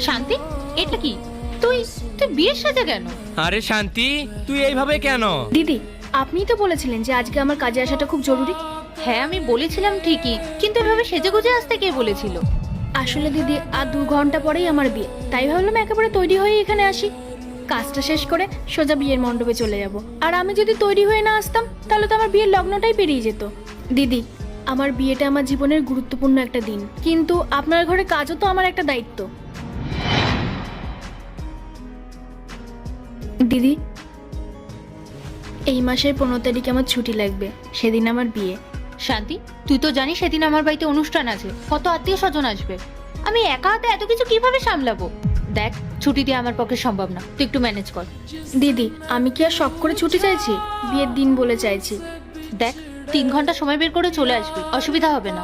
শান্তি, এটা কি? তুই তুই বিয়ের সাজে কেন? আরে শান্তি, তুই এইভাবে কেন? দিদি, আপনিই তো বলেছিলেন যে আজকে আমার কাজে আসাটা খুব জরুরি। হ্যাঁ, আমি বলেছিলাম ঠিকই, কিন্তু এভাবে সেজেগুজে আসতে কে বলেছিল? আসলে দিদি, আর 2 ঘন্টা পরেই আমার বিয়ে, তাই ভাবলাম একেবারে তৈরি হয়ে এখানে আসি। কাজটা শেষ করে সোজা বিয়ের মণ্ডপে চলে যাব। আর আমি যদি তৈরি হয়ে না আসতাম তাহলে তো আমার বিয়ের লগ্নটাই পেরিয়ে যেত। দিদি, আমার বিয়েটা আমার জীবনের গুরুত্বপূর্ণ একটা দিন, কিন্তু আপনার ঘরে কাজও তো আমার একটা দায়িত্ব। দিদি, এই মাসের 15 তারিখে আমার ছুটি লাগবে, সেদিন আমার বিয়ে। শান্তি, তুই তো জানিস সেদিন আমার বাড়িতে অনুষ্ঠান আছে, কত আত্মীয় স্বজন আসবে। আমি একা হাতে এত কিছু কিভাবে সামলাবো? দেখ, ছুটি দিয়ে আমার পক্ষে সম্ভব না, তুই একটু ম্যানেজ কর। দিদি, আমি কি আর শখ করে ছুটি চাইছি? বিয়ের দিন বলে চাইছি। দেখ, 3 ঘন্টা সময় বের করে চলে আসবি, অসুবিধা হবে না।